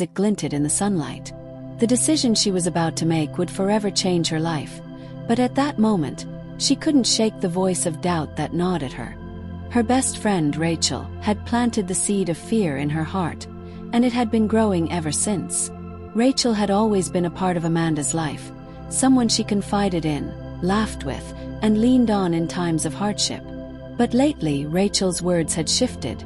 that glinted in the sunlight. The decision she was about to make would forever change her life, but at that moment, she couldn't shake the voice of doubt that gnawed at her. Her best friend, Rachel, had planted the seed of fear in her heart, and it had been growing ever since. Rachel had always been a part of Amanda's life, someone she confided in, laughed with, and leaned on in times of hardship. But lately, Rachel's words had shifted,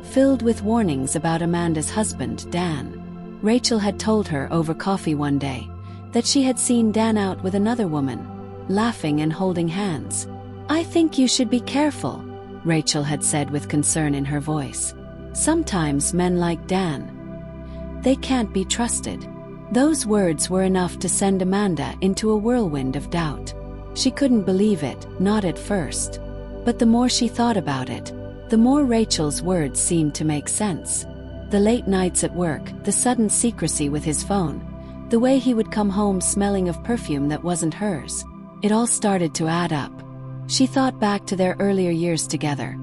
filled with warnings about Amanda's husband, Dan. Rachel had told her over coffee one day that she had seen Dan out with another woman, laughing and holding hands. "I think you should be careful," Rachel had said with concern in her voice. "Sometimes men like Dan, they can't be trusted." Those words were enough to send Amanda into a whirlwind of doubt. She couldn't believe it, not at first. But the more she thought about it, the more Rachel's words seemed to make sense. The late nights at work, the sudden secrecy with his phone, the way he would come home smelling of perfume that wasn't hers. It all started to add up. She thought back to their earlier years together.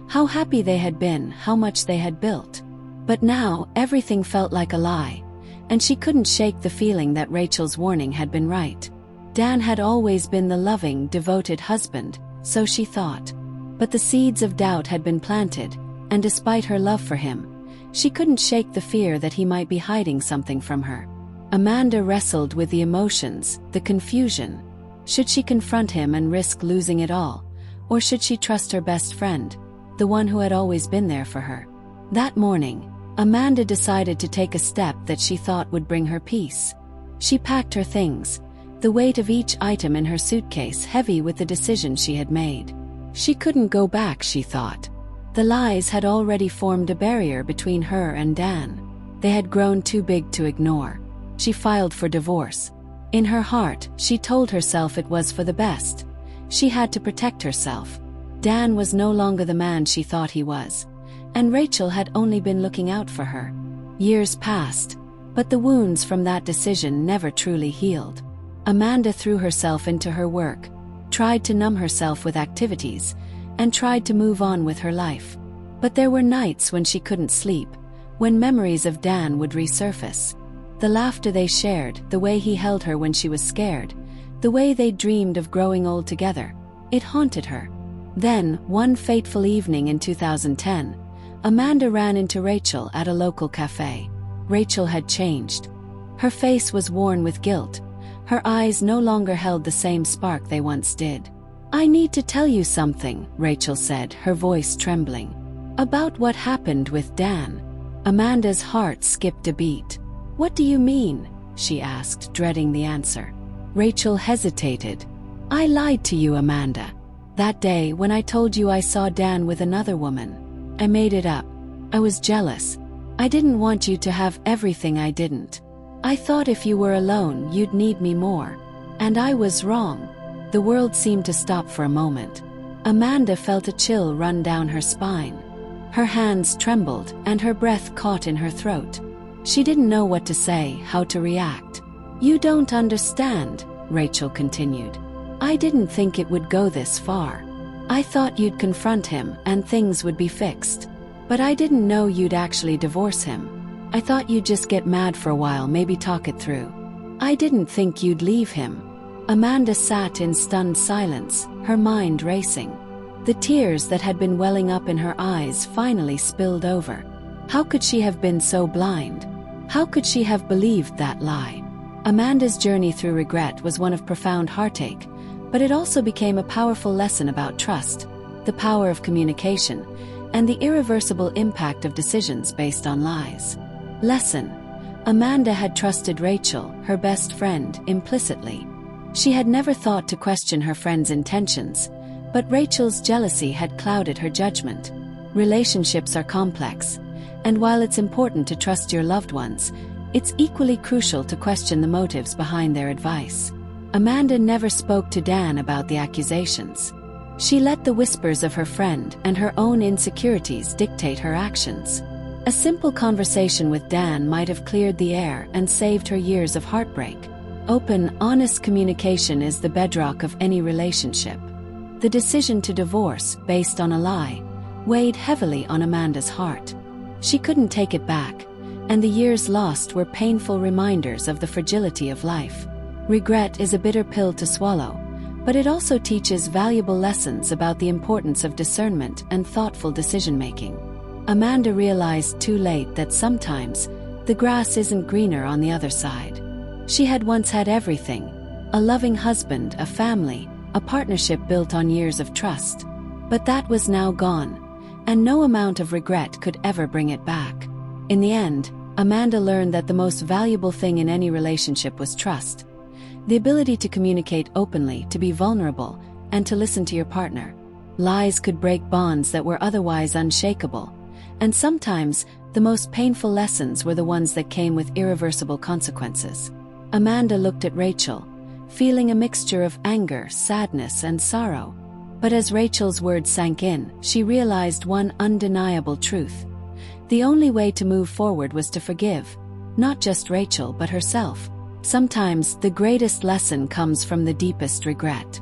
How happy they had been, how much they had built. But now, everything felt like a lie, and she couldn't shake the feeling that Rachel's warning had been right. Dan had always been the loving, devoted husband, so she thought. But the seeds of doubt had been planted, and despite her love for him, she couldn't shake the fear that he might be hiding something from her. Amanda wrestled with the emotions, the confusion. Should she confront him and risk losing it all, or should she trust her best friend, the one who had always been there for her? That morning, Amanda decided to take a step that she thought would bring her peace. She packed her things, the weight of each item in her suitcase heavy with the decision she had made. She couldn't go back, she thought. The lies had already formed a barrier between her and Dan. They had grown too big to ignore. She filed for divorce. In her heart, she told herself it was for the best. She had to protect herself. Dan was no longer the man she thought he was, and Rachel had only been looking out for her. Years passed, but the wounds from that decision never truly healed. Amanda threw herself into her work, tried to numb herself with activities, and tried to move on with her life. But there were nights when she couldn't sleep, when memories of Dan would resurface. The laughter they shared, the way he held her when she was scared, the way they dreamed of growing old together, it haunted her. Then, one fateful evening in 2010, Amanda ran into Rachel at a local cafe. Rachel had changed. Her face was worn with guilt. Her eyes no longer held the same spark they once did. "I need to tell you something," Rachel said, her voice trembling. "About what happened with Dan." Amanda's heart skipped a beat. "What do you mean?" she asked, dreading the answer. Rachel hesitated. "I lied to you, Amanda. That day when I told you I saw Dan with another woman. I made it up. I was jealous. I didn't want you to have everything I didn't. I thought if you were alone you'd need me more. And I was wrong." The world seemed to stop for a moment. Amanda felt a chill run down her spine. Her hands trembled and her breath caught in her throat. She didn't know what to say, how to react. "You don't understand," Rachel continued. "I didn't think it would go this far. I thought you'd confront him and things would be fixed. But I didn't know you'd actually divorce him. I thought you'd just get mad for a while, maybe talk it through. I didn't think you'd leave him." Amanda sat in stunned silence, her mind racing. The tears that had been welling up in her eyes finally spilled over. How could she have been so blind? How could she have believed that lie? Amanda's journey through regret was one of profound heartache, but it also became a powerful lesson about trust, the power of communication, and the irreversible impact of decisions based on lies. Lesson: Amanda had trusted Rachel, her best friend, implicitly. She had never thought to question her friend's intentions, but Rachel's jealousy had clouded her judgment. Relationships are complex, and while it's important to trust your loved ones, it's equally crucial to question the motives behind their advice. Amanda never spoke to Dan about the accusations. She let the whispers of her friend and her own insecurities dictate her actions. A simple conversation with Dan might have cleared the air and saved her years of heartbreak. Open, honest communication is the bedrock of any relationship. The decision to divorce, based on a lie, weighed heavily on Amanda's heart. She couldn't take it back, and the years lost were painful reminders of the fragility of life. Regret is a bitter pill to swallow, but it also teaches valuable lessons about the importance of discernment and thoughtful decision-making. Amanda realized too late that sometimes the grass isn't greener on the other side. She had once had everything: a loving husband, a family, a partnership built on years of trust. But that was now gone, and no amount of regret could ever bring it back. In the end, Amanda learned that the most valuable thing in any relationship was trust. The ability to communicate openly, to be vulnerable, and to listen to your partner. Lies could break bonds that were otherwise unshakable, and sometimes the most painful lessons were the ones that came with irreversible consequences. Amanda looked at Rachel, feeling a mixture of anger, sadness, and sorrow. But as Rachel's words sank in, she realized one undeniable truth. The only way to move forward was to forgive, not just Rachel but herself. Sometimes the greatest lesson comes from the deepest regret.